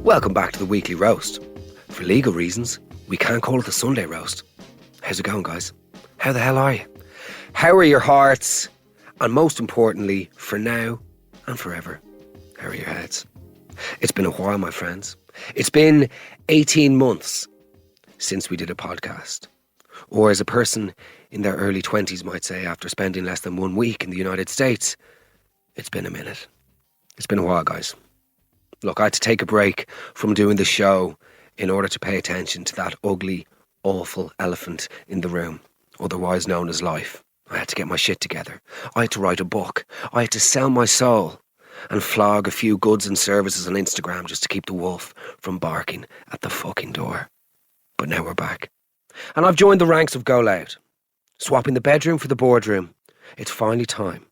Welcome back to the weekly roast. For legal reasons, we can't call it the Sunday roast. How's it going, guys? How the hell are you? How are your hearts? And most importantly, for now and forever, how are your heads? It's been a while, my friends. It's been 18 months since we did a podcast. Or as a person in their early 20s might say, after spending less than 1 week in the United States, it's been a minute. It's been a while, guys. Look, I had to take a break from doing the show in order to pay attention to that ugly, awful elephant in the room, otherwise known as life. I had to get my shit together. I had to write a book. I had to sell my soul and flog a few goods and services on Instagram just to keep the wolf from barking at the fucking door. But now we're back. And I've joined the ranks of Go Loud, swapping the bedroom for the boardroom. It's finally time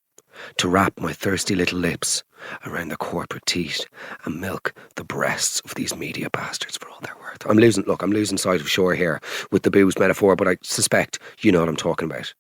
to wrap my thirsty little lips around the corporate teat and milk the breasts of these media bastards for all they're worth. I'm losing sight of shore here with the booze metaphor, but I suspect you know what I'm talking about.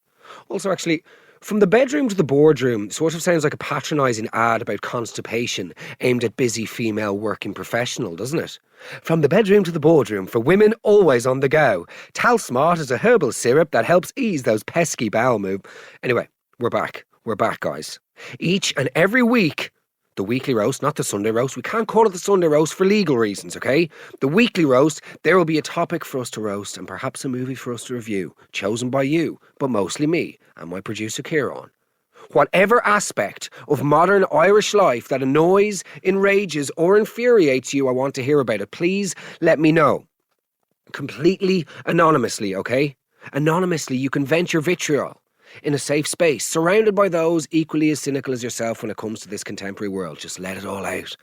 Also, actually, from the bedroom to the boardroom sort of sounds like a patronising ad about constipation aimed at busy female working professional, doesn't it? From the bedroom to the boardroom for women always on the go. Talsmart is a herbal syrup that helps ease those pesky bowel moves. Anyway, we're back. We're back, guys. Each and every week, the weekly roast, not the Sunday roast. We can't call it the Sunday roast for legal reasons, okay? The weekly roast, there will be a topic for us to roast and perhaps a movie for us to review, chosen by you, but mostly me and my producer Kieran. Whatever aspect of modern Irish life that annoys, enrages or infuriates you, I want to hear about it. Please let me know. Completely anonymously, okay? Anonymously, you can vent your vitriol in a safe space, surrounded by those equally as cynical as yourself when it comes to this contemporary world. Just let it all out.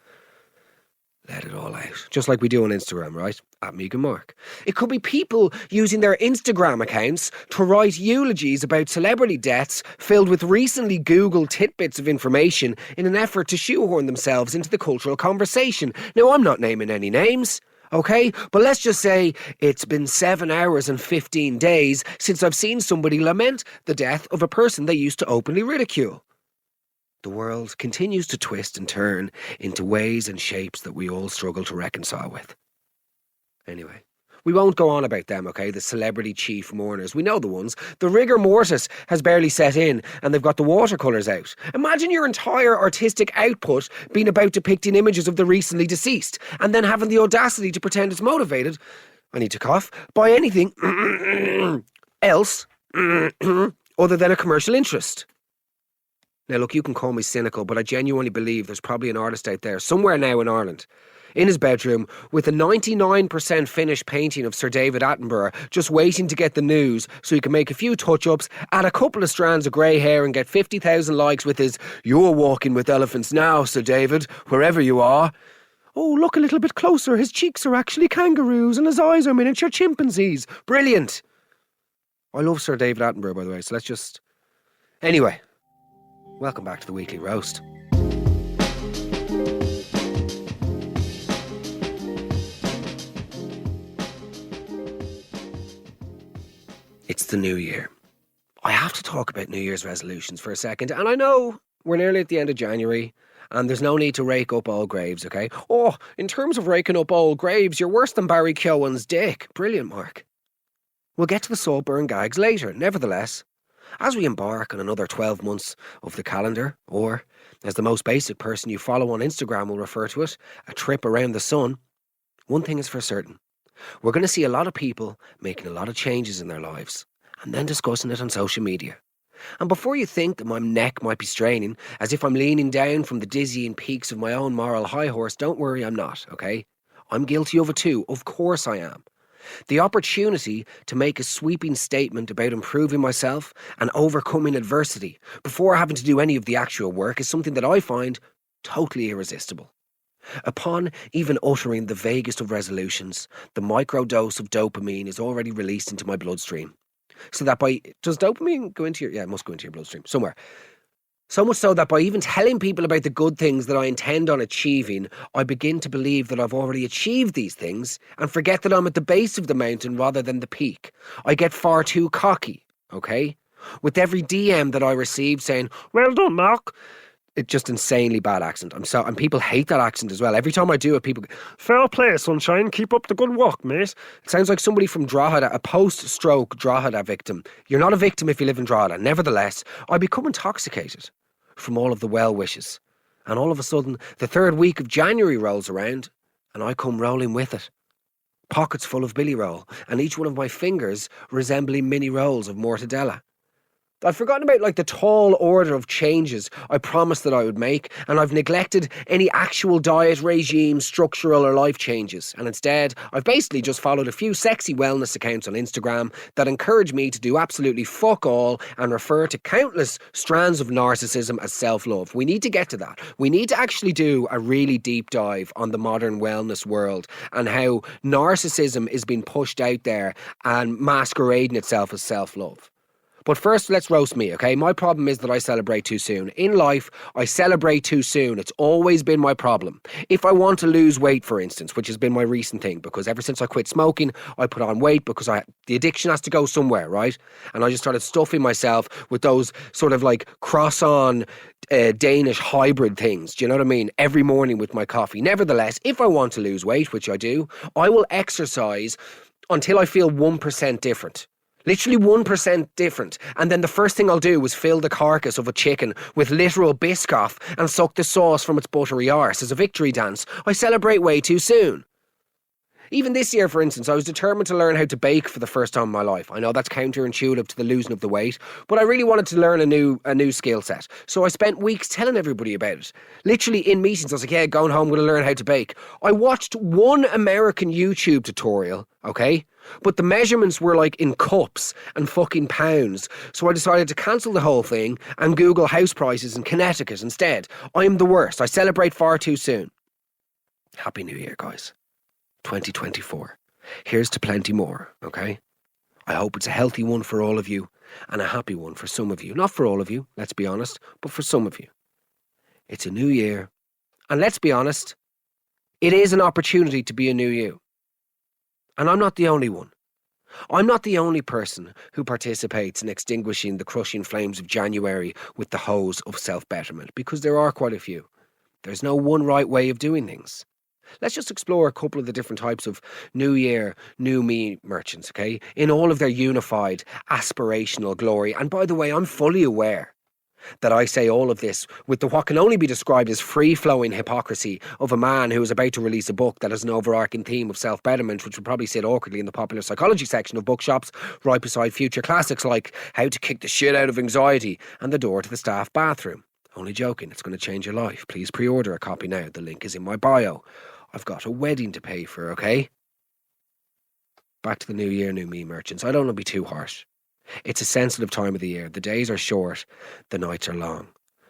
Let it all out. Just like we do on Instagram, right? At Mehigan Mark. It could be people using their Instagram accounts to write eulogies about celebrity deaths filled with recently Googled tidbits of information in an effort to shoehorn themselves into the cultural conversation. Now, I'm not naming any names, okay? But let's just say it's been 7 hours and 15 days since I've seen somebody lament the death of a person they used to openly ridicule. The world continues to twist and turn into ways and shapes that we all struggle to reconcile with. Anyway, we won't go on about them, okay? The celebrity chief mourners. We know the ones. The rigor mortis has barely set in and they've got the watercolours out. Imagine your entire artistic output being about depicting images of the recently deceased and then having the audacity to pretend it's motivated, I need to cough, by anything else other than a commercial interest. Now look, you can call me cynical, but I genuinely believe there's probably an artist out there, somewhere now in Ireland, in his bedroom, with a 99% finished painting of Sir David Attenborough, just waiting to get the news so he can make a few touch-ups, add a couple of strands of grey hair and get 50,000 likes with his "You're walking with elephants now, Sir David, wherever you are. Oh, look a little bit closer, his cheeks are actually kangaroos and his eyes are miniature chimpanzees. Brilliant." I love Sir David Attenborough, by the way, so let's just... Anyway, welcome back to the weekly roast. It's the new year. I have to talk about New Year's resolutions for a second, and I know we're nearly at the end of January, and there's no need to rake up old graves, okay? Oh, in terms of raking up old graves, you're worse than Barry Keoghan's dick. Brilliant, Mark. We'll get to the Saltburn gags later, nevertheless. As we embark on another 12 months of the calendar, or, as the most basic person you follow on Instagram will refer to it, a trip around the sun, one thing is for certain. We're going to see a lot of people making a lot of changes in their lives, and then discussing it on social media. And before you think that my neck might be straining, as if I'm leaning down from the dizzying peaks of my own moral high horse, don't worry, I'm not, okay? I'm guilty of it too, of course I am. The opportunity to make a sweeping statement about improving myself and overcoming adversity before having to do any of the actual work is something that I find totally irresistible. Upon even uttering the vaguest of resolutions, the microdose of dopamine is already released into my bloodstream. So that does dopamine go into it must go into your bloodstream somewhere. So much so that by even telling people about the good things that I intend on achieving, I begin to believe that I've already achieved these things and forget that I'm at the base of the mountain rather than the peak. I get far too cocky, okay? With every DM that I receive saying, "Well done, Mark," It's just insanely bad accent. And people hate that accent as well. Every time I do it, people go, fair play, sunshine, keep up the good work, mate. It sounds like somebody from Drogheda, a post-stroke Drogheda victim. You're not a victim if you live in Drogheda. Nevertheless, I become intoxicated from all of the well wishes. And all of a sudden, the third week of January rolls around, and I come rolling with it. Pockets full of billy roll, and each one of my fingers resembling mini rolls of mortadella. I've forgotten about like the tall order of changes I promised that I would make, and I've neglected any actual diet regime, structural or life changes. And instead, I've basically just followed a few sexy wellness accounts on Instagram that encourage me to do absolutely fuck all and refer to countless strands of narcissism as self-love. We need to get to that. We need to actually do a really deep dive on the modern wellness world and how narcissism is being pushed out there and masquerading itself as self-love. But first, let's roast me, okay? My problem is that I celebrate too soon. In life, I celebrate too soon. It's always been my problem. If I want to lose weight, for instance, which has been my recent thing, because ever since I quit smoking, I put on weight because the addiction has to go somewhere, right? And I just started stuffing myself with those sort of like cross-on Danish hybrid things. Do you know what I mean? Every morning with my coffee. Nevertheless, if I want to lose weight, which I do, I will exercise until I feel 1% different. Literally 1% different. And then the first thing I'll do is fill the carcass of a chicken with literal Biscoff and suck the sauce from its buttery arse as a victory dance. I celebrate way too soon. Even this year, for instance, I was determined to learn how to bake for the first time in my life. I know that's counterintuitive to the losing of the weight, but I really wanted to learn a new skill set. So I spent weeks telling everybody about it. Literally in meetings, I was like, yeah, going home, I'm going to learn how to bake. I watched one American YouTube tutorial, okay? But the measurements were like in cups and fucking pounds. So I decided to cancel the whole thing and Google house prices in Connecticut instead. I'm the worst. I celebrate far too soon. Happy New Year, guys. 2024. Here's to plenty more, okay? I hope it's a healthy one for all of you and a happy one for some of you. Not for all of you, let's be honest, but for some of you. It's a new year. And let's be honest, it is an opportunity to be a new you. And I'm not the only one. I'm not the only person who participates in extinguishing the crushing flames of January with the hose of self-betterment, because there are quite a few. There's no one right way of doing things. Let's just explore a couple of the different types of New Year, New Me merchants, okay? In all of their unified, aspirational glory. And by the way, I'm fully aware that I say all of this with the what can only be described as free-flowing hypocrisy of a man who is about to release a book that has an overarching theme of self-betterment, which would probably sit awkwardly in the popular psychology section of bookshops, right beside future classics like How to Kick the Shit Out of Anxiety and The Door to the Staff Bathroom. Only joking, it's going to change your life. Please pre-order a copy now. The link is in my bio. I've got a wedding to pay for, okay? Back to the New Year, New Me merchants. I don't want to be too harsh. It's a sensitive time of the year. The days are short, the nights are long.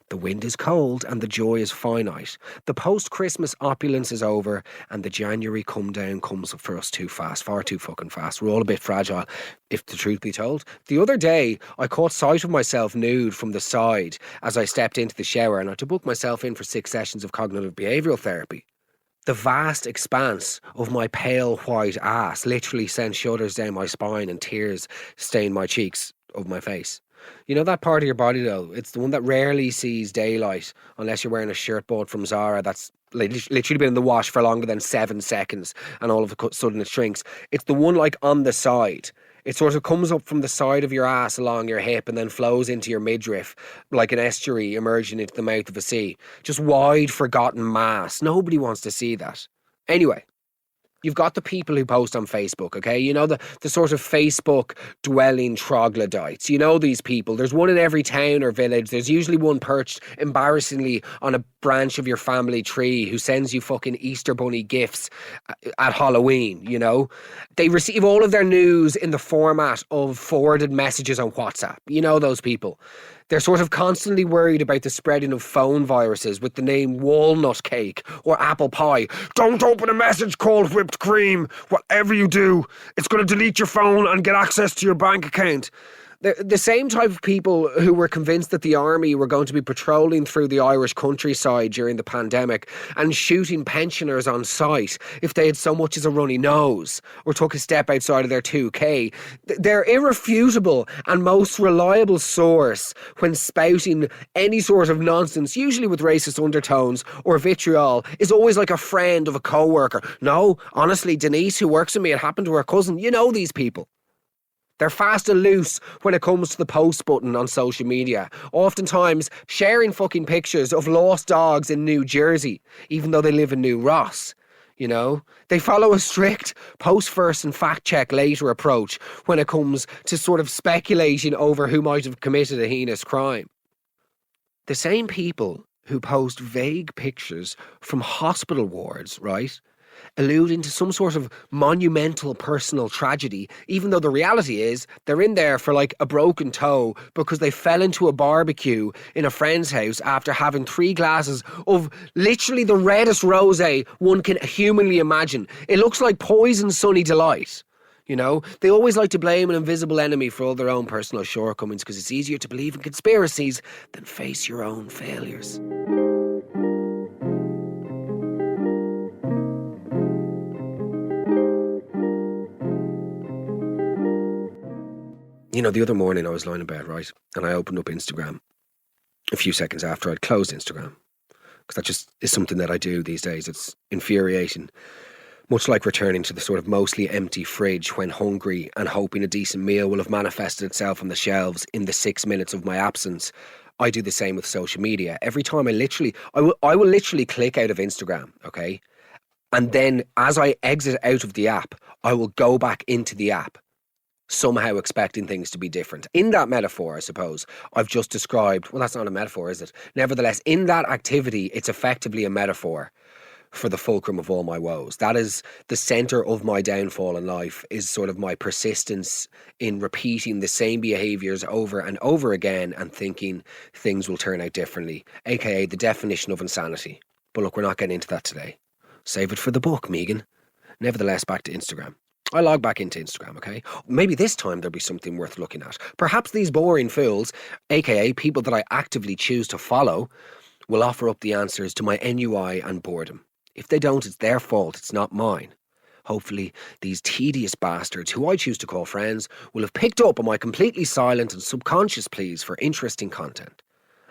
The wind is cold and the joy is finite. The post-Christmas opulence is over and the January come down comes for us too fast, far too fucking fast. We're all a bit fragile, if the truth be told. The other day, I caught sight of myself nude from the side as I stepped into the shower and I had to book myself in for 6 sessions of cognitive behavioural therapy. The vast expanse of my pale white ass literally sent shudders down my spine and tears stained my cheeks of my face. You know that part of your body though? It's the one that rarely sees daylight unless you're wearing a shirt bought from Zara that's literally been in the wash for longer than 7 seconds and all of a sudden it shrinks. It's the one like on the side. It sort of comes up from the side of your ass along your hip and then flows into your midriff like an estuary emerging into the mouth of a sea. Just wide, forgotten mass. Nobody wants to see that. Anyway, you've got the people who post on Facebook, okay? You know, the sort of Facebook-dwelling troglodytes. You know these people. There's one in every town or village. There's usually one perched embarrassingly on a branch of your family tree who sends you fucking Easter Bunny gifts at Halloween, you know? They receive all of their news in the format of forwarded messages on WhatsApp. You know those people. They're sort of constantly worried about the spreading of phone viruses with the name walnut cake or apple pie. Don't open a message called whipped cream. Whatever you do, it's going to delete your phone and get access to your bank account. The same type of people who were convinced that the army were going to be patrolling through the Irish countryside during the pandemic and shooting pensioners on sight if they had so much as a runny nose or took a step outside of their 2K. Their irrefutable and most reliable source when spouting any sort of nonsense, usually with racist undertones or vitriol, is always like a friend of a co-worker. No, honestly, Denise, who works with me, it happened to her cousin. You know these people. They're fast and loose when it comes to the post button on social media. Oftentimes sharing fucking pictures of lost dogs in New Jersey, even though they live in New Ross. You know, they follow a strict post first and fact check later approach when it comes to sort of speculating over who might have committed a heinous crime. The same people who post vague pictures from hospital wards, right, alluding to some sort of monumental personal tragedy, even though the reality is they're in there for like a broken toe because they fell into a barbecue in a friend's house after having 3 glasses of literally the reddest rosé one can humanly imagine. It looks like poison sunny delight. You know, they always like to blame an invisible enemy for all their own personal shortcomings because it's easier to believe in conspiracies than face your own failures. You know, the other morning I was lying in bed, right? And I opened up Instagram a few seconds after I'd closed Instagram. Because that just is something that I do these days. It's infuriating. Much like returning to the sort of mostly empty fridge when hungry and hoping a decent meal will have manifested itself on the shelves in the 6 minutes of my absence, I do the same with social media. Every time I will literally click out of Instagram, okay? And then as I exit out of the app, I will go back into the app, somehow expecting things to be different. In that metaphor, I suppose, I've just described, well, that's not a metaphor, is it? Nevertheless, in that activity, it's effectively a metaphor for the fulcrum of all my woes. That is the centre of my downfall in life, is sort of my persistence in repeating the same behaviours over and over again and thinking things will turn out differently, aka the definition of insanity. But look, we're not getting into that today. Save it for the book, Mehigan. Nevertheless, back to Instagram. I log back into Instagram, okay? Maybe this time there'll be something worth looking at. Perhaps these boring fools, aka people that I actively choose to follow, will offer up the answers to my ennui and boredom. If they don't, it's their fault, it's not mine. Hopefully, these tedious bastards, who I choose to call friends, will have picked up on my completely silent and subconscious pleas for interesting content,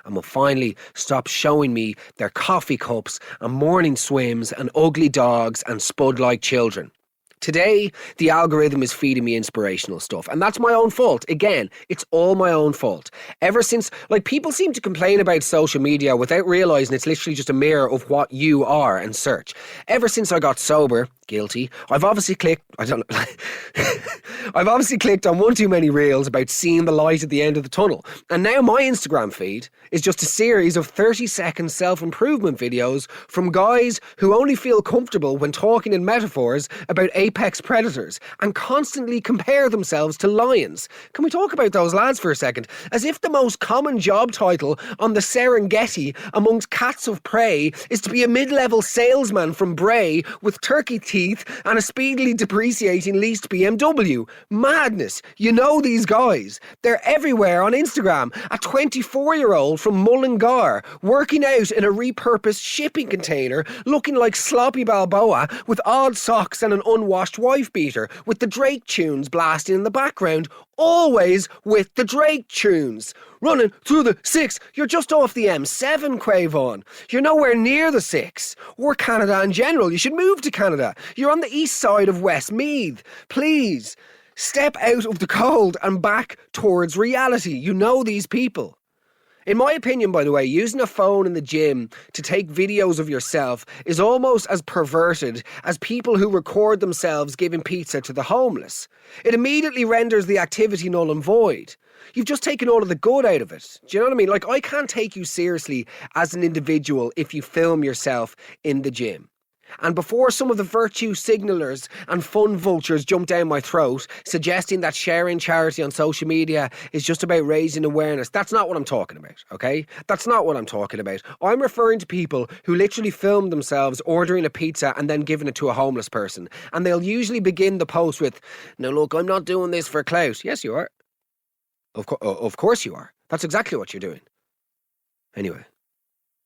and will finally stop showing me their coffee cups and morning swims and ugly dogs and spud-like children. Today, the algorithm is feeding me inspirational stuff, and that's my own fault. Again, it's all my own fault. Ever since, like, people seem to complain about social media without realising it's literally just a mirror of what you are and search. Ever since I got sober, guilty, I've obviously clicked on one too many reels about seeing the light at the end of the tunnel. And now my Instagram feed is just a series of 30-second self-improvement videos from guys who only feel comfortable when talking in metaphors about apex predators and constantly compare themselves to lions. Can we talk about those lads for a second? As if the most common job title on the Serengeti amongst cats of prey is to be a mid-level salesman from Bray with turkey teeth and a speedily depreciating leased BMW. Madness. You know these guys. They're everywhere on Instagram. A 24-year-old from Mullingar working out in a repurposed shipping container looking like Sloppy Balboa with odd socks and an unwashed wife beater with the Drake tunes blasting in the background. Always with the Drake tunes. Running through the 6, you're just off the M7, Quavon. You're nowhere near the 6. Or Canada in general. You should move to Canada. You're on the east side of Westmeath. Please, step out of the cold and back towards reality. You know these people. In my opinion, by the way, using a phone in the gym to take videos of yourself is almost as perverted as people who record themselves giving pizza to the homeless. It immediately renders the activity null and void. You've just taken all of the good out of it. Do you know what I mean? Like, I can't take you seriously as an individual if you film yourself in the gym. And before some of the virtue signallers and fun vultures jump down my throat, suggesting that sharing charity on social media is just about raising awareness, that's not what I'm talking about, okay? That's not what I'm talking about. I'm referring to people who literally film themselves ordering a pizza and then giving it to a homeless person. And they'll usually begin the post with, "Now look, I'm not doing this for clout." Yes, you are. Of course you are. That's exactly what you're doing. Anyway,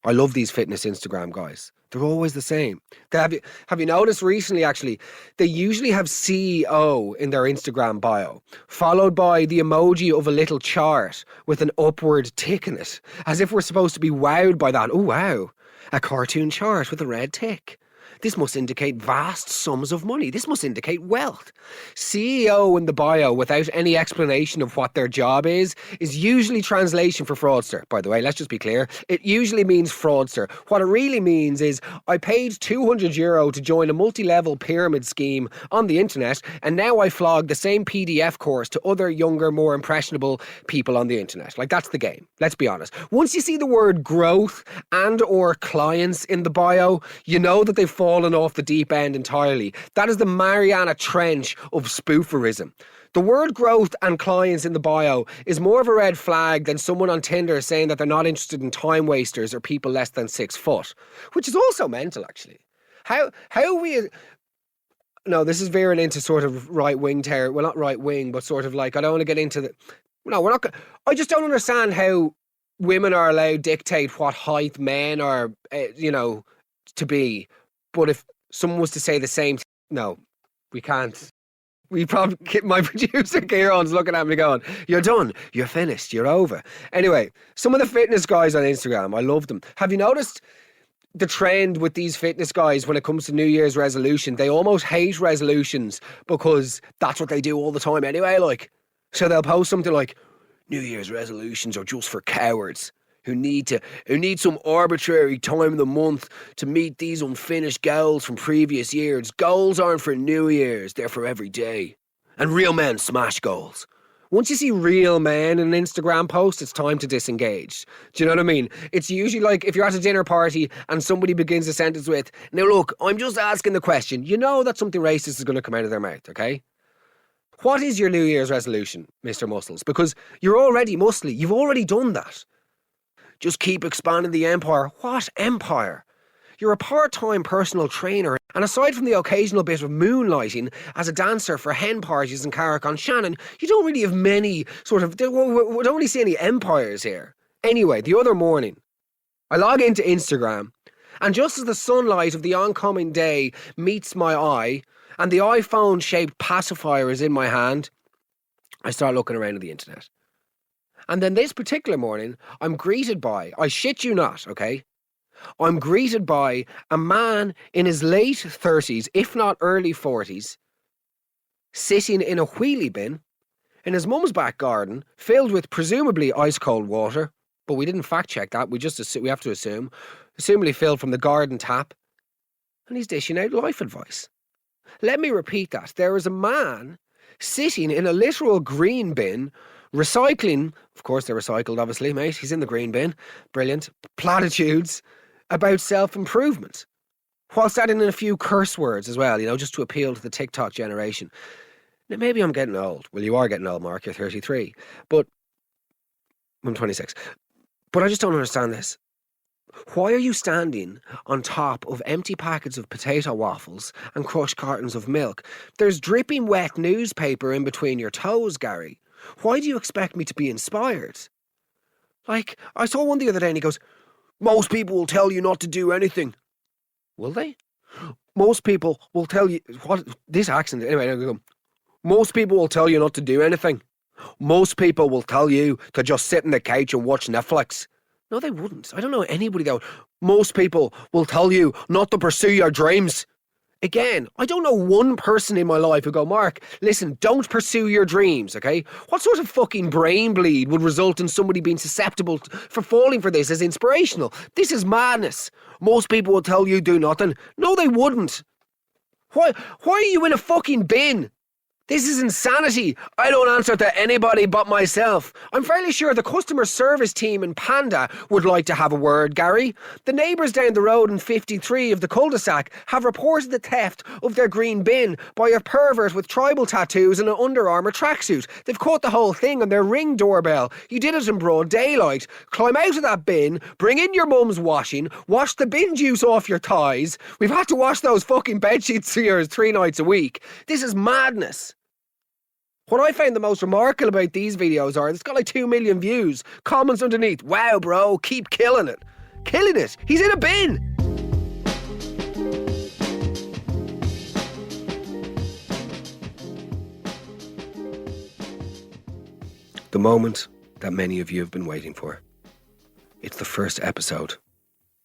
I love these fitness Instagram guys. They're always the same. Have you noticed recently, actually, they usually have CEO in their Instagram bio, followed by the emoji of a little chart with an upward tick in it, as if we're supposed to be wowed by that. Oh, wow. A cartoon chart with a red tick. This must indicate vast sums of money. This must indicate wealth. CEO in the bio without any explanation of what their job is usually translation for fraudster, by the way. Let's just be clear. It usually means fraudster. What it really means is I paid €200 to join a multi-level pyramid scheme on the internet, and now I flog the same PDF course to other younger, more impressionable people on the internet. Like, that's the game. Let's be honest. Once you see the word growth and or clients in the bio, you know that they've fallen off the deep end entirely. That is the Mariana Trench of spooferism. The word growth and clients in the bio is more of a red flag than someone on Tinder saying that they're not interested in time wasters or people less than 6 foot, which is also mental, actually. How we... No, this is veering into sort of right-wing terror. Well, not right-wing, but sort of like, I don't want to get into the... No, we're not... I just don't understand how women are allowed to dictate what height men are, to be. But if someone was to say the same... No, we can't. We probably... My producer, Kieran's looking at me going, you're done. You're finished. You're over. Anyway, some of the fitness guys on Instagram, I love them. Have you noticed the trend with these fitness guys when it comes to New Year's resolution? They almost hate resolutions because that's what they do all the time anyway. Like, so they'll post something like, New Year's resolutions are just for cowards who need some arbitrary time of the month to meet these unfinished goals from previous years. Goals aren't for New Year's, they're for every day. And real men smash goals. Once you see real men in an Instagram post, it's time to disengage. Do you know what I mean? It's usually like if you're at a dinner party and somebody begins a sentence with, now look, I'm just asking the question. You know that something racist is going to come out of their mouth, okay? What is your New Year's resolution, Mr. Muscles? Because you're already muscly. You've already done that. Just keep expanding the empire. What empire? You're a part-time personal trainer, and aside from the occasional bit of moonlighting as a dancer for hen parties in Carrick-on-Shannon, you don't really have many we don't really see any empires here. Anyway, the other morning, I log into Instagram, and just as the sunlight of the oncoming day meets my eye, and the iPhone-shaped pacifier is in my hand, I start looking around at the internet. And then this particular morning, I'm greeted by, I shit you not, okay? I'm greeted by a man in his late 30s, if not early 40s, sitting in a wheelie bin in his mum's back garden, filled with presumably ice-cold water, but we didn't fact-check that, we have to assume, assumably filled from the garden tap, and he's dishing out life advice. Let me repeat that. There is a man sitting in a literal green bin, recycling, of course they're recycled obviously, mate, he's in the green bin, brilliant, platitudes about self-improvement, whilst adding in a few curse words as well, just to appeal to the TikTok generation. Now maybe I'm getting old. Well, you are getting old, Mark, you're 33, but I'm 26. But I just don't understand this. Why are you standing on top of empty packets of potato waffles and crushed cartons of milk? There's dripping wet newspaper in between your toes, Gary. Why do you expect me to be inspired? Like, I saw one the other day and he goes, most people will tell you not to do anything. Will they? Most people will tell you... What? This accent... Anyway, I go, most people will tell you not to do anything. Most people will tell you to just sit on the couch and watch Netflix. No, they wouldn't. I don't know anybody that would. Most people will tell you not to pursue your dreams. Again, I don't know one person in my life who go, Mark, listen, don't pursue your dreams, okay? What sort of fucking brain bleed would result in somebody being susceptible for falling for this as inspirational? This is madness. Most people will tell you do nothing. No, they wouldn't. Why are you in a fucking bin? This is insanity. I don't answer to anybody but myself. I'm fairly sure the customer service team in Panda would like to have a word, Gary. The neighbours down the road in 53 of the cul-de-sac have reported the theft of their green bin by a pervert with tribal tattoos and an Under Armour tracksuit. They've caught the whole thing on their Ring doorbell. You did it in broad daylight. Climb out of that bin, bring in your mum's washing, wash the bin juice off your thighs. We've had to wash those fucking bedsheets of yours 3 nights a week. This is madness. What I found the most remarkable about these videos are it's got like 2 million views. Comments underneath, wow, bro, keep killing it. Killing it. He's in a bin. The moment that many of you have been waiting for. It's the first episode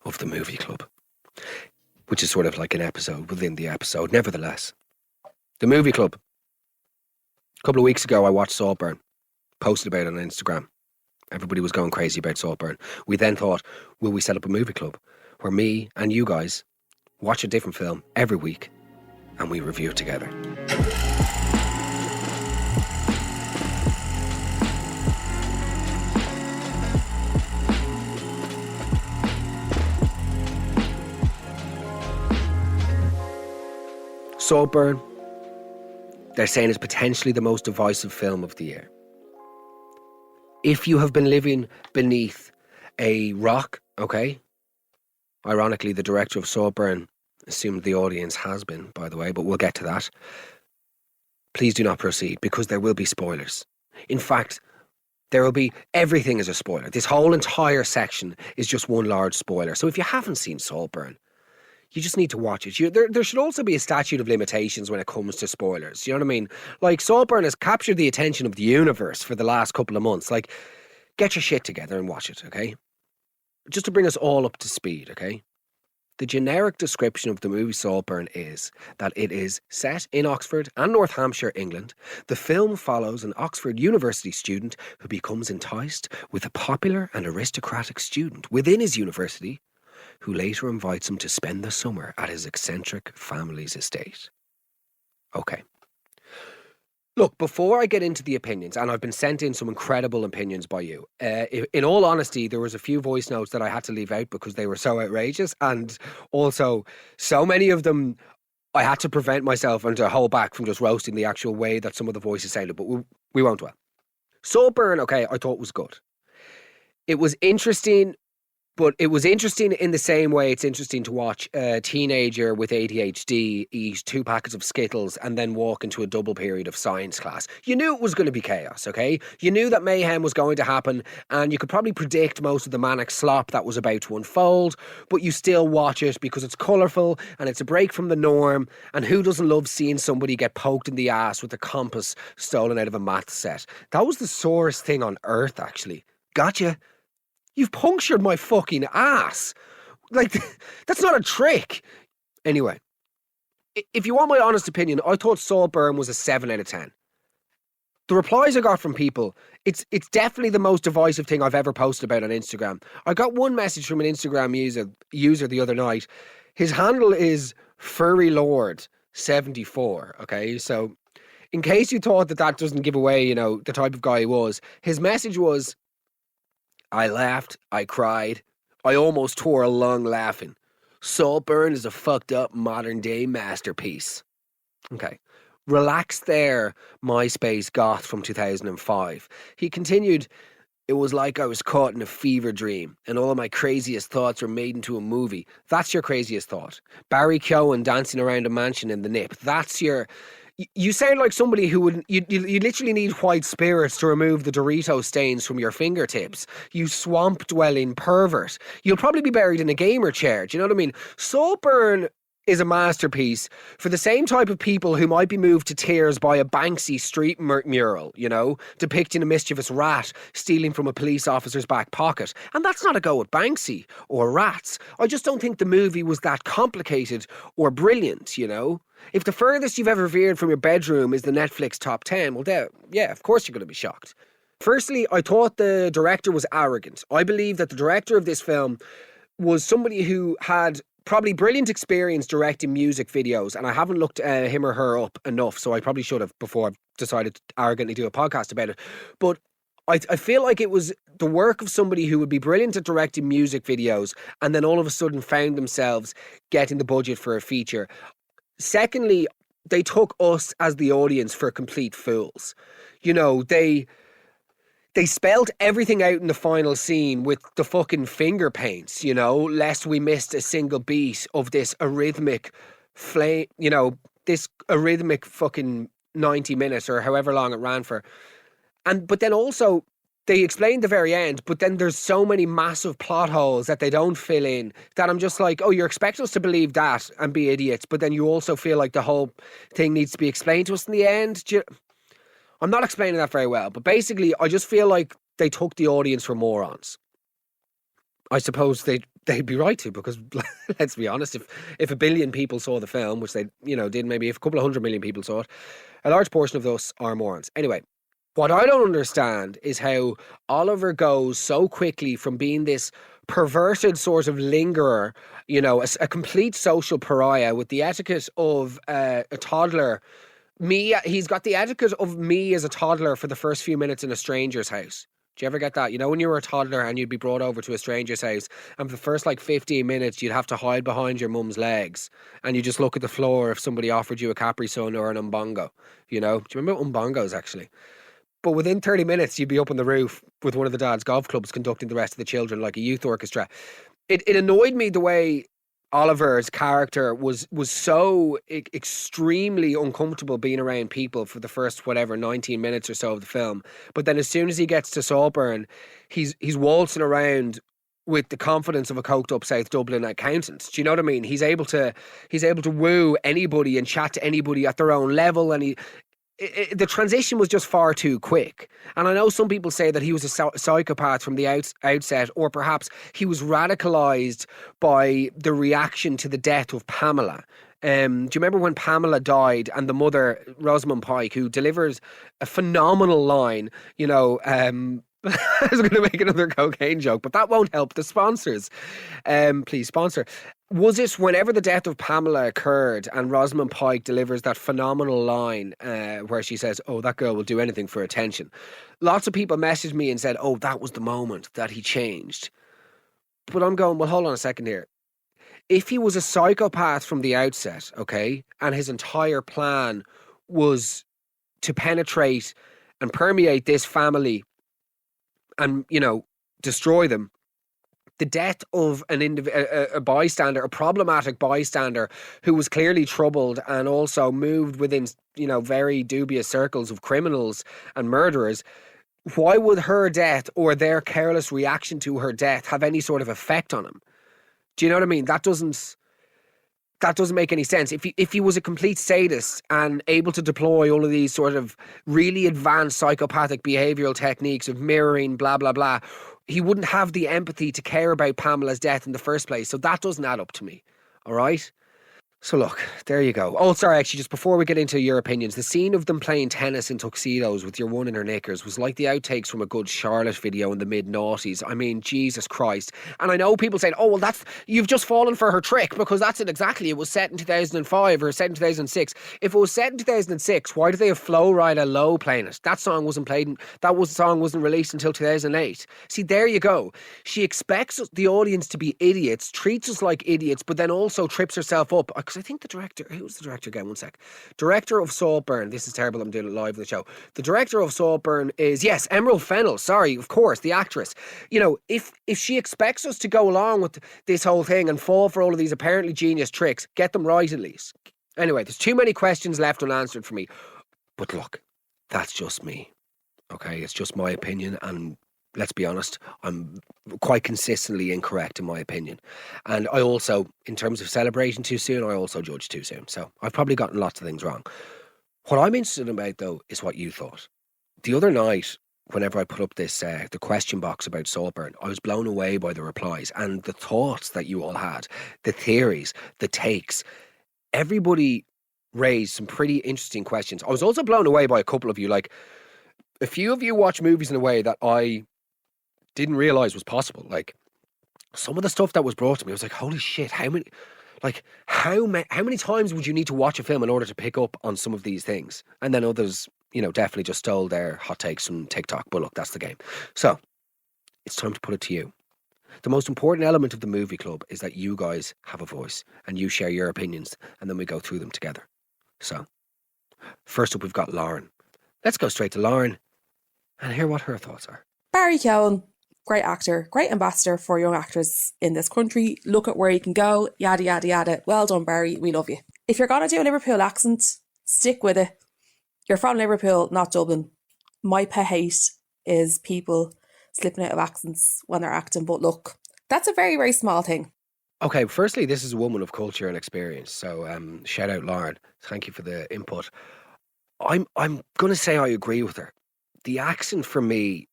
of the Movie Club, which is sort of like an episode within the episode. Nevertheless, the Movie Club. A couple of weeks ago, I watched Saltburn, posted about it on Instagram. Everybody was going crazy about Saltburn. We then thought, will we set up a movie club where me and you guys watch a different film every week and we review it together. Saltburn, they're saying, is potentially the most divisive film of the year. If you have been living beneath a rock, okay? Ironically, the director of Saltburn assumed the audience has been, by the way, but we'll get to that. Please do not proceed, because there will be spoilers. In fact, there will be, everything is a spoiler. This whole entire section is just one large spoiler. So if you haven't seen Saltburn, you just need to watch it. There should also be a statute of limitations when it comes to spoilers. You know what I mean? Like, Saltburn has captured the attention of the universe for the last couple of months. Like, get your shit together and watch it, okay? Just to bring us all up to speed, okay? The generic description of the movie Saltburn is that it is set in Oxford and North Hampshire, England. The film follows an Oxford University student who becomes enticed with a popular and aristocratic student within his university, who later invites him to spend the summer at his eccentric family's estate. Okay. Look, before I get into the opinions, and I've been sent in some incredible opinions by you, in all honesty, there was a few voice notes that I had to leave out because they were so outrageous, and also so many of them I had to prevent myself and to hold back from just roasting the actual way that some of the voices sounded, but we won't dwell. Saltburn, okay, I thought was good. It was interesting. But it was interesting in the same way it's interesting to watch a teenager with ADHD eat 2 packets of Skittles and then walk into a double period of science class. You knew it was going to be chaos, okay? You knew that mayhem was going to happen, and you could probably predict most of the manic slop that was about to unfold, but you still watch it because it's colourful and it's a break from the norm, and who doesn't love seeing somebody get poked in the ass with a compass stolen out of a math set? That was the sorest thing on earth, actually. Gotcha. You've punctured my fucking ass. Like, that's not a trick. Anyway, if you want my honest opinion, I thought Saltburn was a 7 out of 10. The replies I got from people, it's definitely the most divisive thing I've ever posted about on Instagram. I got one message from an Instagram user the other night. His handle is FurryLord74, okay? So, in case you thought that doesn't give away, you know, the type of guy he was, his message was, I laughed, I cried, I almost tore a lung laughing. Saltburn is a fucked up modern day masterpiece. Okay. Relax there, MySpace goth from 2005. He continued, it was like I was caught in a fever dream and all of my craziest thoughts were made into a movie. That's your craziest thought. Barry Keoghan dancing around a mansion in the nip. That's your... You sound like somebody who would... You literally need white spirits to remove the Dorito stains from your fingertips. You swamp-dwelling pervert. You'll probably be buried in a gamer chair. Do you know what I mean? Saltburn is a masterpiece for the same type of people who might be moved to tears by a Banksy street mural, you know, depicting a mischievous rat stealing from a police officer's back pocket. And that's not a go at Banksy or rats. I just don't think the movie was that complicated or brilliant, you know. If the furthest you've ever veered from your bedroom is the Netflix top 10, well, yeah, of course you're going to be shocked. Firstly, I thought the director was arrogant. I believe that the director of this film was somebody who had probably brilliant experience directing music videos, and I haven't looked him or her up enough, so I probably should have before I've decided to arrogantly do a podcast about it. But I feel like it was the work of somebody who would be brilliant at directing music videos and then all of a sudden found themselves getting the budget for a feature. Secondly, they took us as the audience for complete fools. You know, they spelled everything out in the final scene with the fucking finger paints, you know, lest we missed a single beat of this arrhythmic flame, you know, this arrhythmic fucking 90 minutes or however long it ran for. But then also they explain the very end, but then there's so many massive plot holes that they don't fill in that I'm just like, oh, you're expecting us to believe that and be idiots, but then you also feel like the whole thing needs to be explained to us in the end. I'm not explaining that very well, but basically I just feel like they took the audience for morons. I suppose they'd be right to, because let's be honest, if a billion people saw the film, which they did, maybe if a couple of 100 million people saw it, a large portion of those are morons. Anyway, what I don't understand is how Oliver goes so quickly from being this perverted sort of lingerer, a complete social pariah with the etiquette of a toddler. He's got the etiquette of me as a toddler for the first few minutes in a stranger's house. Do you ever get that? When you were a toddler and you'd be brought over to a stranger's house, and for the first 15 minutes you'd have to hide behind your mum's legs and you just look at the floor if somebody offered you a Capri Sun or an umbongo. Do you remember umbongos actually? But within 30 minutes you'd be up on the roof with one of the dad's golf clubs conducting the rest of the children like a youth orchestra. It annoyed me the way Oliver's character was so extremely uncomfortable being around people for the first 19 minutes or so of the film. But then as soon as he gets to Saltburn, he's waltzing around with the confidence of a coked up South Dublin accountant. Do you know what I mean? He's able to woo anybody and chat to anybody at their own level, and the transition was just far too quick. And I know some people say that he was a psychopath from the outset, or perhaps he was radicalised by the reaction to the death of Pamela. Do you remember when Pamela died and the mother, Rosamund Pike, who delivers a phenomenal line, I was going to make another cocaine joke, but that won't help the sponsors. Please sponsor. Was it whenever the death of Pamela occurred and Rosamund Pike delivers that phenomenal line where she says, oh, that girl will do anything for attention? Lots of people messaged me and said, oh, that was the moment that he changed. But I'm going, well, hold on a second here. If he was a psychopath from the outset, okay, and his entire plan was to penetrate and permeate this family and, destroy them, the death of a bystander, a problematic bystander who was clearly troubled and also moved within, very dubious circles of criminals and murderers, why would her death or their careless reaction to her death have any sort of effect on him? Do you know what I mean? That doesn't make any sense. If he was a complete sadist and able to deploy all of these sort of really advanced psychopathic behavioural techniques of mirroring, blah, blah, blah, he wouldn't have the empathy to care about Pamela's death in the first place. So that doesn't add up to me. All right? So look, there you go. Oh, sorry, actually, just before we get into your opinions, the scene of them playing tennis in tuxedos with your one in her knickers was like the outtakes from a good Charlotte video in the mid-noughties. I mean, Jesus Christ. And I know people saying, oh, well, you've just fallen for her trick, because that's it exactly. It was set in 2005 or set in 2006. If it was set in 2006, why did they have Flow Rida Low playing it? That song wasn't released until 2008. See, there you go. She expects the audience to be idiots, treats us like idiots, but then also trips herself up. Because I think the director, who's the director again? One sec. Director of Saltburn. This is terrible. I'm doing it live on the show. The director of Saltburn is, yes, Emerald Fennell. Sorry, of course, the actress. If she expects us to go along with this whole thing and fall for all of these apparently genius tricks, get them right at least. Anyway, there's too many questions left unanswered for me. But look, that's just me. Okay, it's just my opinion, and let's be honest, I'm quite consistently incorrect in my opinion. And I also, in terms of celebrating too soon, I also judge too soon. So I've probably gotten lots of things wrong. What I'm interested about, though, is what you thought. The other night, whenever I put up this, the question box about Saltburn, I was blown away by the replies and the thoughts that you all had, the theories, the takes. Everybody raised some pretty interesting questions. I was also blown away by a couple of you. Like, a few of you watch movies in a way that I didn't realize was possible. Like, some of the stuff that was brought to me, I was like, holy shit, how many times would you need to watch a film in order to pick up on some of these things? And then others, definitely just stole their hot takes from TikTok. But look, that's the game. So it's time to put it to you. The most important element of the movie club is that you guys have a voice and you share your opinions, and then we go through them together. So first up, we've got Lauren. Let's go straight to Lauren and hear what her thoughts are. Barry Keoghan, great actor, great ambassador for young actors in this country. Look at where you can go, yada, yada, yada. Well done, Barry. We love you. If you're going to do a Liverpool accent, stick with it. You're from Liverpool, not Dublin. My pet hate is people slipping out of accents when they're acting. But look, that's a very, very small thing. Okay, firstly, this is a woman of culture and experience. So shout out Lauren. Thank you for the input. I'm gonna say I agree with her. The accent for me,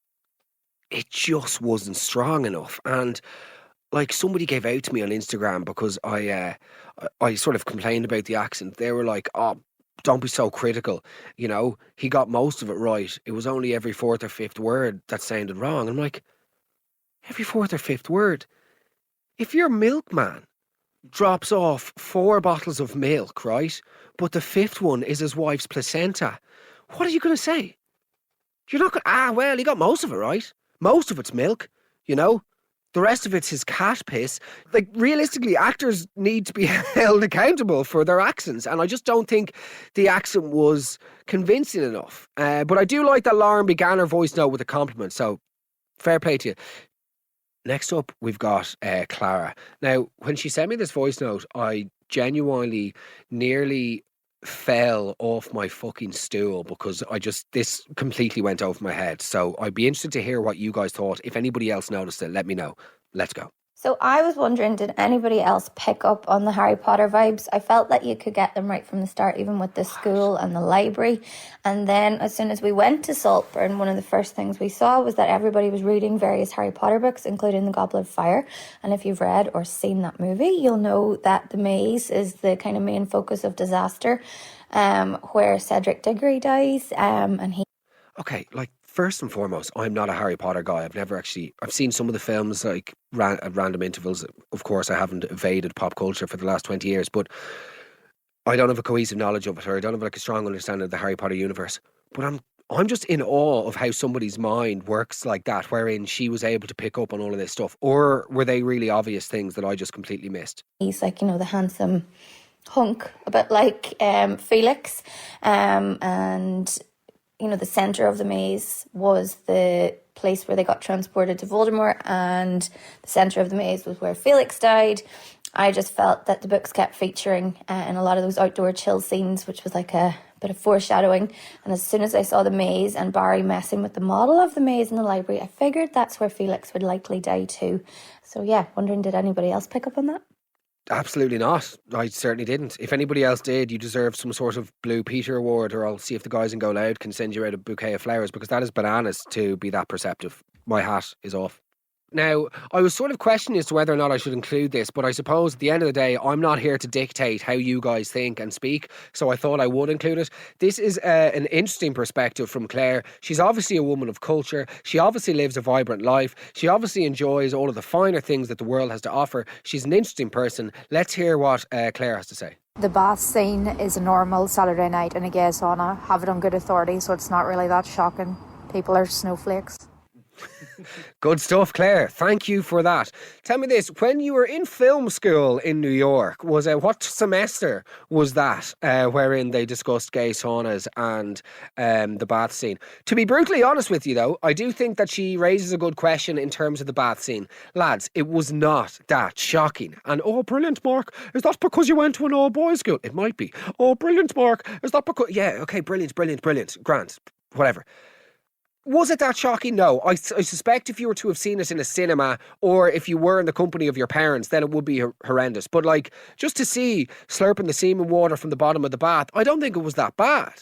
it just wasn't strong enough. And like somebody gave out to me on Instagram because I sort of complained about the accent. They were like, "Oh, don't be so critical." He got most of it right. It was only every fourth or fifth word that sounded wrong. I'm like, every fourth or fifth word. If your milkman drops off 4 bottles of milk, right, but the fifth one is his wife's placenta, what are you going to say? You're not going. Well, he got most of it right. Most of it's milk. You know. The rest of it's his cat piss. Like, realistically, actors need to be held accountable for their accents. And I just don't think the accent was convincing enough. But I do like that Lauren began her voice note with a compliment. So, fair play to you. Next up, we've got Clara. Now, when she sent me this voice note, I genuinely nearly fell off my fucking stool because this completely went over my head. So I'd be interested to hear what you guys thought. If anybody else noticed it, let me know. Let's go. So I was wondering, did anybody else pick up on the Harry Potter vibes? I felt that you could get them right from the start, even with the school and the library. And then as soon as we went to Saltburn, one of the first things we saw was that everybody was reading various Harry Potter books, including The Goblet of Fire. And if you've read or seen that movie, you'll know that the maze is the kind of main focus of disaster, where Cedric Diggory dies. Okay, like, first and foremost, I'm not a Harry Potter guy. I've seen some of the films like at random intervals. Of course, I haven't evaded pop culture for the last 20 years, but I don't have a cohesive knowledge of it, or I don't have like a strong understanding of the Harry Potter universe. But I'm just in awe of how somebody's mind works like that, wherein she was able to pick up on all of this stuff. Or were they really obvious things that I just completely missed? He's like, the handsome hunk, a bit like Felix, and the centre of the maze was the place where they got transported to Voldemort, and the centre of the maze was where Felix died. I just felt that the books kept featuring in a lot of those outdoor chill scenes, which was like a bit of foreshadowing. And as soon as I saw the maze and Barry messing with the model of the maze in the library, I figured that's where Felix would likely die too. So yeah, wondering, did anybody else pick up on that? Absolutely not. I certainly didn't. If anybody else did, you deserve some sort of Blue Peter award, or I'll see if the guys in Go Loud can send you out a bouquet of flowers, because that is bananas to be that perceptive. My hat is off. Now, I was sort of questioning as to whether or not I should include this, but I suppose at the end of the day, I'm not here to dictate how you guys think and speak, so I thought I would include it. This is an interesting perspective from Claire. She's obviously a woman of culture. She obviously lives a vibrant life. She obviously enjoys all of the finer things that the world has to offer. She's an interesting person. Let's hear what Claire has to say. The bath scene is a normal Saturday night in a gay sauna. Have it on good authority, so it's not really that shocking. People are snowflakes. Good stuff, Claire. Thank you for that. Tell me this, when you were in film school in New York, what semester was that wherein they discussed gay saunas and the bath scene? To be brutally honest with you though, I do think that she raises a good question in terms of the bath scene. Lads, it was not that shocking. And oh, brilliant, Mark. Is that because you went to an all-boys school? It might be. Oh, brilliant, Mark. Is that because... Yeah, okay, brilliant. Grant, whatever. Was it that shocking? No. I suspect if you were to have seen it in a cinema, or if you were in the company of your parents, then it would be horrendous. But like, just to see slurping the semen water from the bottom of the bath, I don't think it was that bad.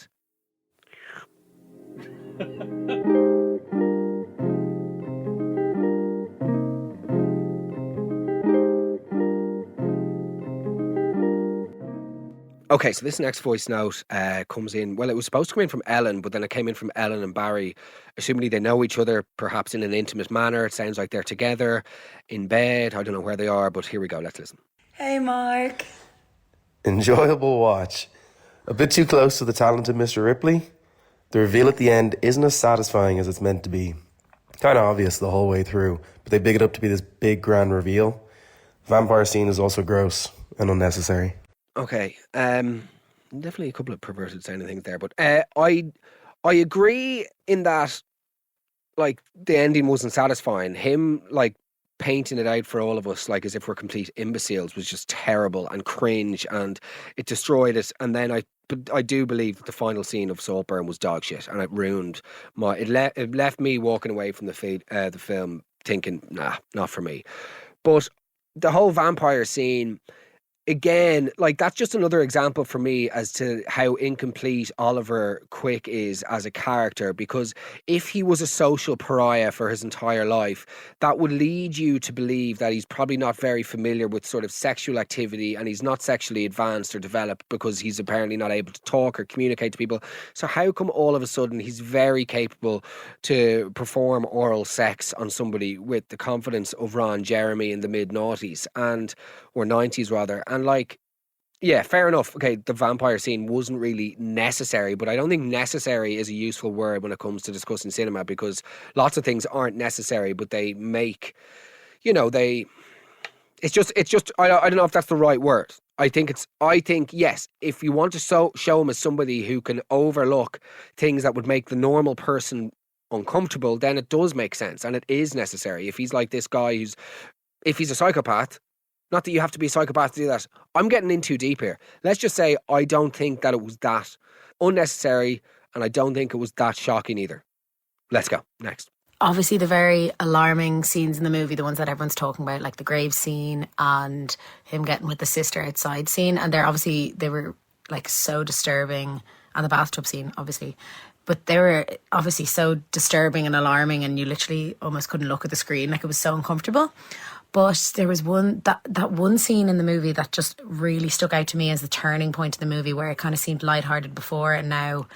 Okay, so this next voice note comes in. Well, it was supposed to come in from Ellen, but then it came in from Ellen and Barry. Assuming they know each other, perhaps in an intimate manner. It sounds like they're together in bed. I don't know where they are, but here we go. Let's listen. Hey, Mark. Enjoyable watch. A bit too close to the talented Mr. Ripley. The reveal at the end isn't as satisfying as it's meant to be. Kind of obvious the whole way through, but they big it up to be this big grand reveal. Vampire scene is also gross and unnecessary. Okay, definitely a couple of perverted sounding things there, but I agree in that, like, the ending wasn't satisfying. Him, like, painting it out for all of us, like, as if we're complete imbeciles, was just terrible and cringe, and it destroyed it. And then but I do believe that the final scene of Saltburn was dog shit, and it ruined it left me walking away from the film thinking, nah, not for me. But the whole vampire scene, again, like, that's just another example for me as to how incomplete Oliver Quick is as a character, because if he was a social pariah for his entire life, that would lead you to believe that he's probably not very familiar with sort of sexual activity, and he's not sexually advanced or developed because he's apparently not able to talk or communicate to people. So how come all of a sudden he's very capable to perform oral sex on somebody with the confidence of Ron Jeremy in the mid-noughties or 90s rather? And like, yeah, fair enough. Okay, the vampire scene wasn't really necessary, but I don't think necessary is a useful word when it comes to discussing cinema, because lots of things aren't necessary, but they make, it's just, I don't know if that's the right word. I think, yes, if you want to show him as somebody who can overlook things that would make the normal person uncomfortable, then it does make sense and it is necessary. If he's like this guy if he's a psychopath, not that you have to be a psychopath to do that. I'm getting in too deep here. Let's just say I don't think that it was that unnecessary, and I don't think it was that shocking either. Let's go. Next. Obviously, the very alarming scenes in the movie, the ones that everyone's talking about, like the grave scene and him getting with the sister outside scene, and they were like so disturbing, and the bathtub scene, obviously. But they were obviously so disturbing and alarming, and you literally almost couldn't look at the screen. Like, it was so uncomfortable. But there was that one scene in the movie that just really stuck out to me as the turning point of the movie, where it kind of seemed lighthearted before and now.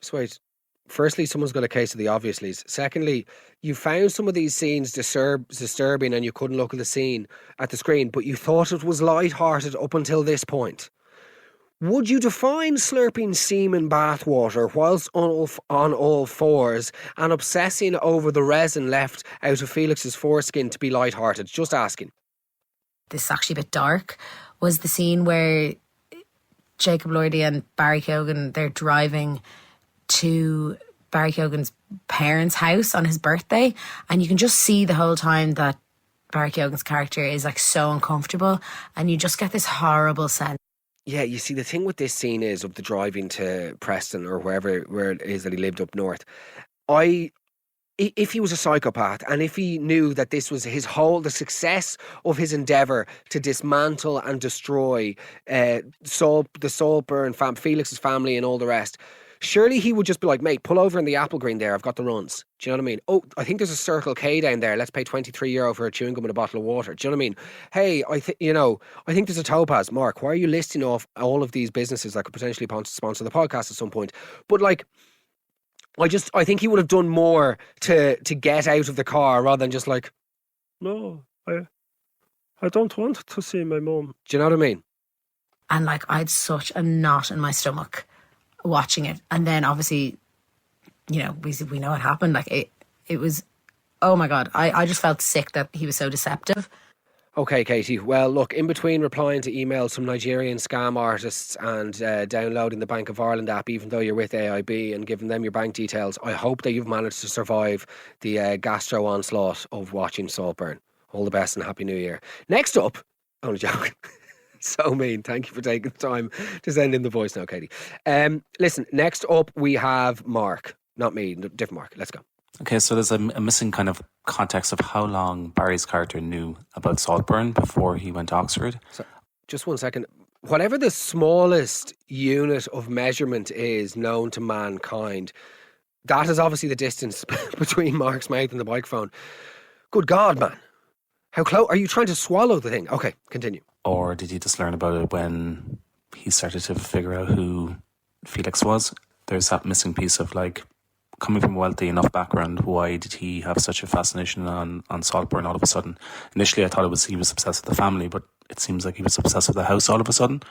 So wait, firstly, someone's got a case of the obviouslies. Secondly, you found some of these scenes disturbing and you couldn't look at the screen, but you thought it was lighthearted up until this point. Would you define slurping semen bathwater whilst on all fours and obsessing over the resin left out of Felix's foreskin to be lighthearted? Just asking. This is actually a bit dark. Was the scene where Jacob Elordi and Barry Keoghan, they're driving to Barry Keoghan's parents' house on his birthday, and you can just see the whole time that Barry Keoghan's character is like so uncomfortable, and you just get this horrible sense. Yeah, you see, the thing with this scene is of the driving to Preston or where it is that he lived up north. If he was a psychopath and if he knew that this was the success of his endeavour to dismantle and destroy the Saltburn Felix's family and all the rest, surely he would just be like, mate, pull over in the apple green there, I've got the runs. Do you know what I mean? Oh, I think there's a Circle K down there. Let's pay €23 for a chewing gum and a bottle of water. Do you know what I mean? Hey, I think there's a Topaz. Mark, why are you listing off all of these businesses that could potentially sponsor the podcast at some point? But like, I think he would have done more to get out of the car rather than just like, no, I don't want to see my mum. Do you know what I mean? And like, I had such a knot in my stomach watching it, and then obviously, we know what happened. Like, it was, oh my god, I just felt sick that he was so deceptive. Okay, Katie. Well, look, in between replying to emails from Nigerian scam artists and downloading the Bank of Ireland app, even though you're with AIB, and giving them your bank details, I hope that you've managed to survive the gastro onslaught of watching Saltburn. All the best and Happy New Year. Next up, only joking. So mean. Thank you for taking the time to send in the voice now, Katie. Listen, next up we have Mark. Not me, different Mark. Let's go. Okay, so there's a missing kind of context of how long Barry's character knew about Saltburn before he went to Oxford. So, just 1 second. Whatever the smallest unit of measurement is known to mankind, that is obviously the distance between Mark's mouth and the microphone. Good God, man. How close? Are you trying to swallow the thing? Okay, continue. Or did he just learn about it when he started to figure out who Felix was? There's that missing piece of, like, coming from a wealthy enough background, why did he have such a fascination on Saltburn all of a sudden? Initially I thought he was obsessed with the family, but it seems like he was obsessed with the house all of a sudden.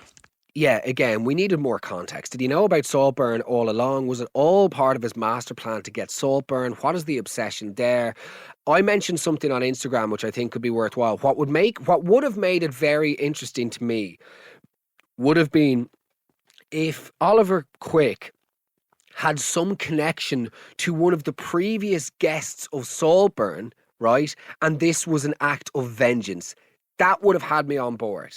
Yeah, again, we needed more context. Did he know about Saltburn all along? Was it all part of his master plan to get Saltburn? What is the obsession there? I mentioned something on Instagram which I think could be worthwhile. What would have made it very interesting to me would have been if Oliver Quick had some connection to one of the previous guests of Saltburn, right? And this was an act of vengeance. That would have had me on board.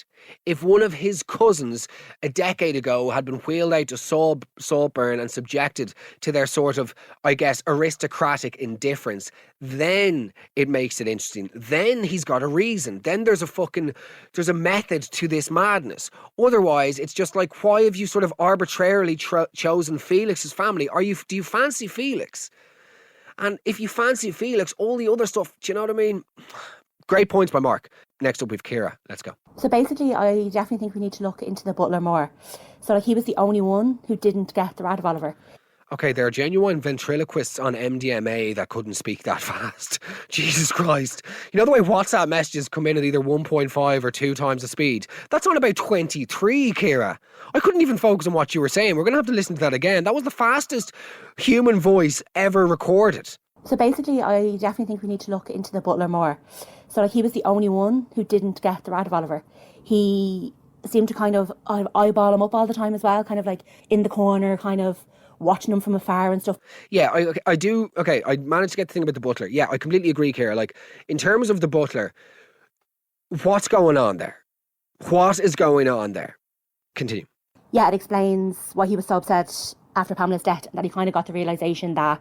If one of his cousins a decade ago had been wheeled out to Saltburn and subjected to their sort of, I guess, aristocratic indifference, then it makes it interesting. Then he's got a reason. Then there's a method to this madness. Otherwise, it's just like, why have you sort of arbitrarily chosen Felix's family? Do you fancy Felix? And if you fancy Felix, all the other stuff, do you know what I mean? Great points by Mark. Next up, we've Ciara. Let's go. So basically, I definitely think we need to look into the butler more. So like, he was the only one who didn't get the rat of Oliver. Okay, there are genuine ventriloquists on MDMA that couldn't speak that fast. Jesus Christ. You know the way WhatsApp messages come in at either 1.5 or 2 times the speed? That's on about 23, Ciara. I couldn't even focus on what you were saying. We're going to have to listen to that again. That was the fastest human voice ever recorded. So basically, I definitely think we need to look into the butler more. So like, he was the only one who didn't get the rat of Oliver. He seemed to kind of eyeball him up all the time as well, kind of like in the corner, kind of watching him from afar and stuff. Yeah, I do. Okay, I managed to get the thing about the butler. Yeah, I completely agree, Ciara. Like, in terms of the butler, what's going on there? What is going on there? Continue. Yeah, it explains why he was so upset after Pamela's death, that he kind of got the realisation that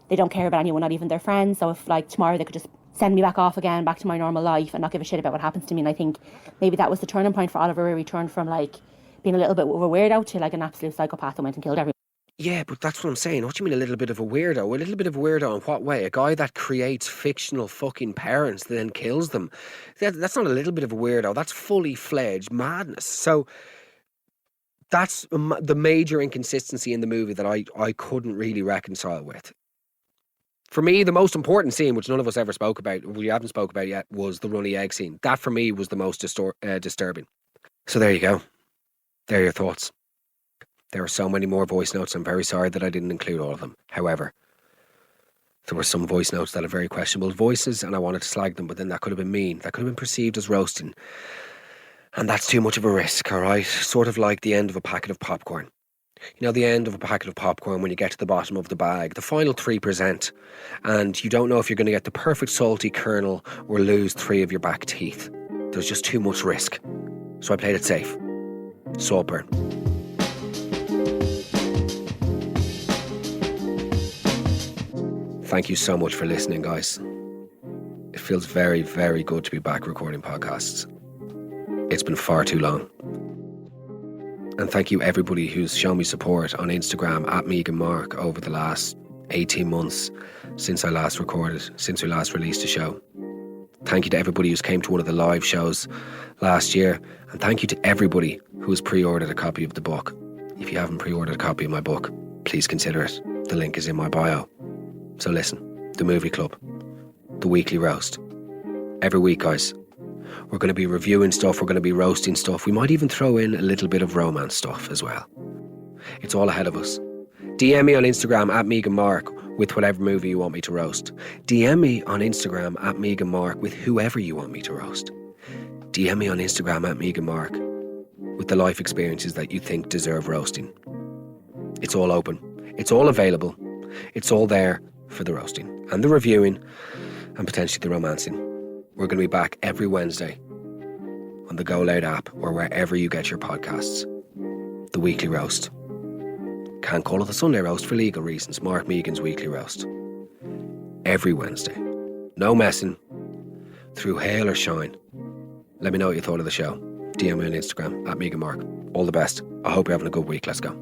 they don't care about anyone, not even their friends. So if like tomorrow they could just send me back off again, back to my normal life and not give a shit about what happens to me. And I think maybe that was the turning point for Oliver, where he turned from like being a little bit of a weirdo to like an absolute psychopath and went and killed everyone. Yeah, but that's what I'm saying. What do you mean a little bit of a weirdo? A little bit of a weirdo in what way? A guy that creates fictional fucking parents that then kills them. That's not a little bit of a weirdo. That's fully fledged madness. So that's the major inconsistency in the movie that I couldn't really reconcile with. For me, the most important scene, which none of us ever spoke about, we haven't spoke about yet, was the runny egg scene. That for me was the most disturbing. So there you go. There are your thoughts. There are so many more voice notes. I'm very sorry that I didn't include all of them. However, there were some voice notes that are very questionable voices and I wanted to slag them, but then that could have been mean. That could have been perceived as roasting. And that's too much of a risk, all right? Sort of like the end of a packet of popcorn. You know, the end of a packet of popcorn, when you get to the bottom of the bag, the final 3%, and you don't know if you're going to get the perfect salty kernel or lose 3 of your back teeth. There's just too much risk. So I played it safe. Saltburn. Thank you so much for listening, guys. It feels very, very good to be back recording podcasts. It's been far too long. And thank you everybody who's shown me support on Instagram at Mehigan Mark over the last 18 months since I last recorded, since we last released a show. Thank you to everybody who's came to one of the live shows last year. And thank you to everybody who has pre-ordered a copy of the book. If you haven't pre-ordered a copy of my book, please consider it. The link is in my bio. So listen, the movie club, the weekly roast. Every week, guys. We're going to be reviewing stuff, we're going to be roasting stuff. We might even throw in a little bit of romance stuff as well. It's all ahead of us. DM me on Instagram at Mehigan Mark with whatever movie you want me to roast. DM me on Instagram at Mehigan Mark with whoever you want me to roast. DM me on Instagram at Mehigan Mark with the life experiences that you think deserve roasting. It's all open. It's all available. It's all there for the roasting and the reviewing and potentially the romancing. We're going to be back every Wednesday on the Go Loud app or wherever you get your podcasts. The weekly roast. Can't call it the Sunday roast for legal reasons. Mark Mehigan's weekly roast. Every Wednesday. No messing. Through hail or shine. Let me know what you thought of the show. DM me on Instagram at Mehigan Mark. All the best. I hope you're having a good week. Let's go.